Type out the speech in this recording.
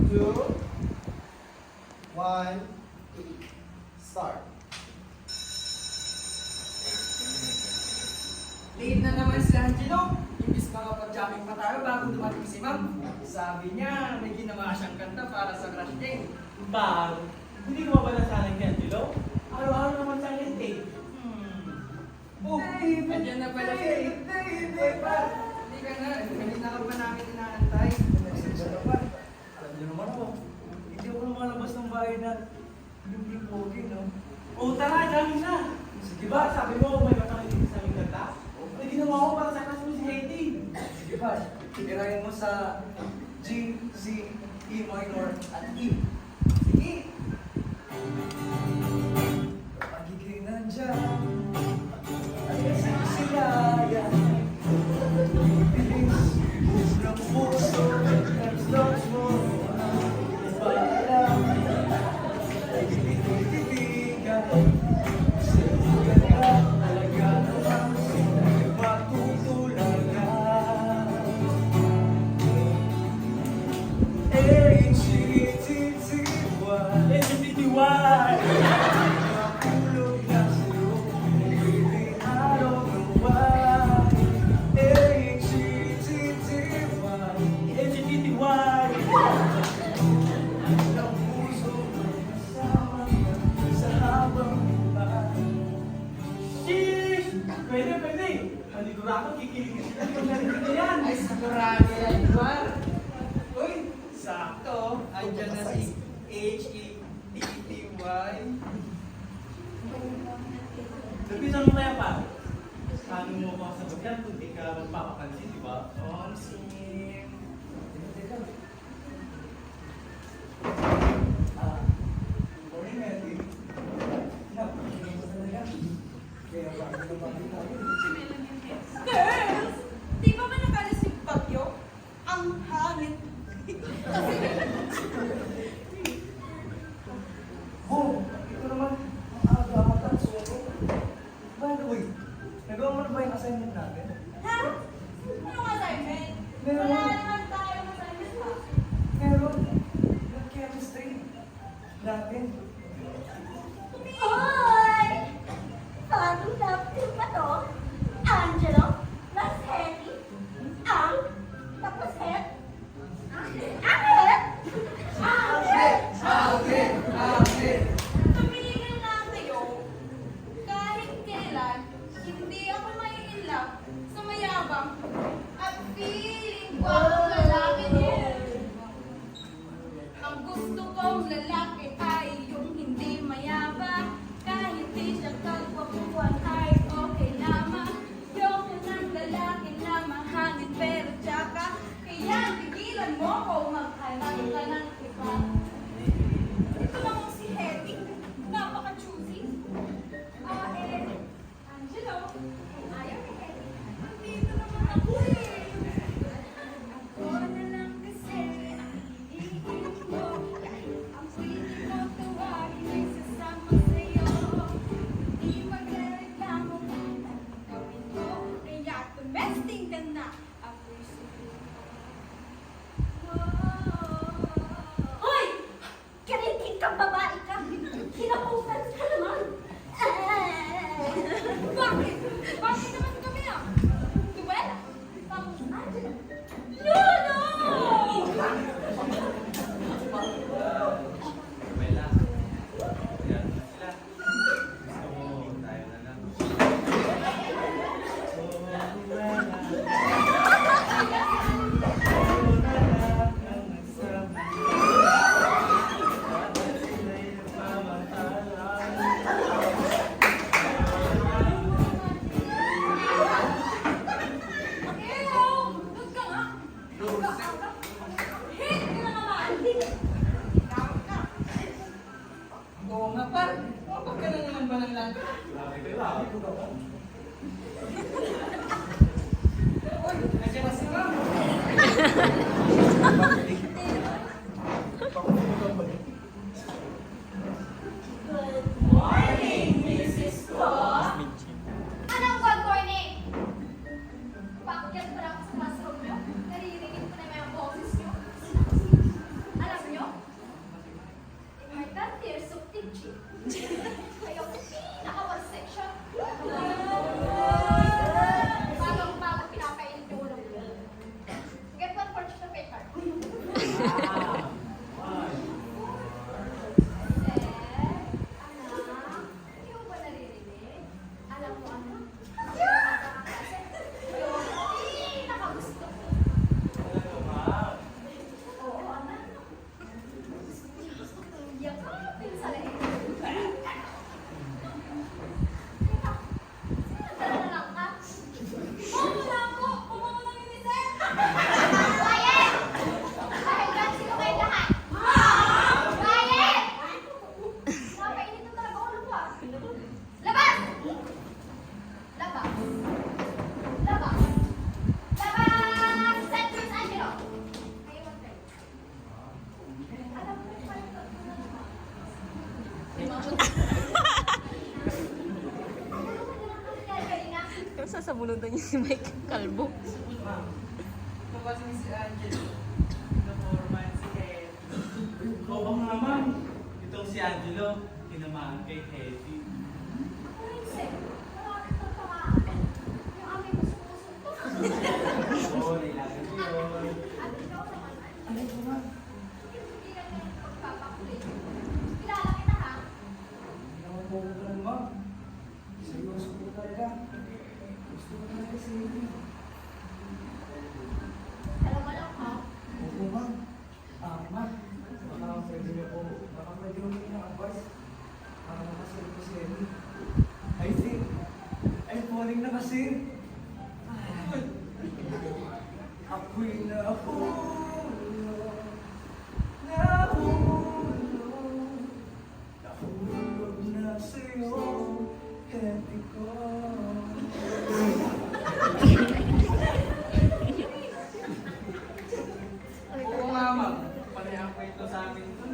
2, 1, start. Late na naman si Angelo. Imbis makapag-jamming pa tayo bago dumating si Ma'am. Sabi niya, may ginawa siyang kanta para sa crush niya. Bang, hindi ko ba nasanay kay Angelo? Araw-araw naman sa akin eh. Oh, andyan na pala siya eh. Hindi ka na, kanina ka pa namin inaantay. Alam niyo naman ako, hindi ako lumalabas ng bahay na yung pogi, no? Oh, tara, jamming na! Sige ba, sabi mo may matakinig sa aming kanta? May ginawa ko para sa class mo si Haiti. Sige pa, titirahin mo sa G, C, E minor at E. Sige! Pagiging nandyan at kasisilayan, bilis ng puso at slots mo paalam, tinititigan sa lugar ka talaga naman matutularan. HTTY! Nakulog na sa'yo, hindi araw ng buwan. HTTY! Ang puso kasama ka sa habang buhay. Sheesh! Pwede, pwede! Panigurado, kikiligin sila kung narinig na yan! Ay, sigurado yan, Mar. Uy, sakto. Andyan na si H-E-T-T-Y. Lapitan mo kaya pa? Paano mo makasagot yan kung di ka magpapapansin, di ba? Om Sim. Morning, Melvin. Napakinig ko talaga. Kaya bago na bago tayo. Girls! Di ba man nakalis yung bagyo? Ang hangin. Oh, ito naman. Ang aga at solo. By the way, nagawa mo na ba yung assignment natin? Ha? Anong assignment? Meron. Wala naman tayong assignment ha? Meron. Yung chemistry natin. Hoy! Bagong love team ba to? Angelo? Plus Hetty? Ang? Tapos Het? Angel? Angel? Tumigil na kayo. Kahit kailan, hindi ako mai-inlove sa mayabang at feeling ko ang lalaki niyo. Ang gusto kong lalaki ay yung hindi mayabang. Kahit di siya kagwapuan ay okay lamang. Yung ng lalaki na mahangin pero tsaka. Kaya tigilan mo ko maghanap ka ng iba. Ito lang si Hetty. Napaka-choosy. Angelo, kung ayaw ni Hetty, nandito naman ako eh. Ako na lang kasi ang hinihiling ko. Ang pwede ko tawagin ay sasama sa'yo. Di magrereklamo kung anong gawin ko. Kaya tumesting ka na. Ako'y Hoy! Karinig kang babae ka! Kinapusan ka naman! Bakit? Bakit naman kami ah? Duwel? Kung sasabunutan niya si Mike Kalbo. Ma'am, ito kasi si Angelo. Pinaporman si Ed. Oo nga, ma'am. Itong si Angelo, tinamaan kay Eddie. Oo, nailagan ko yun. Ano ba, ma'am? Hindi naman po ko ganun, ma'am. Seryoso po talaga. Gusto ko talaga si Amy. Opo, ma'am. Ma'am, baka pwede niyo po, baka pwede mo ng advice para makasalit ko si Amy. I think, I'm falling na kasi. Ako'y nahulog, nahulog na sa'yo, hindi ko. Oo nga, ma'am. Panay ang kwento sa amin ito.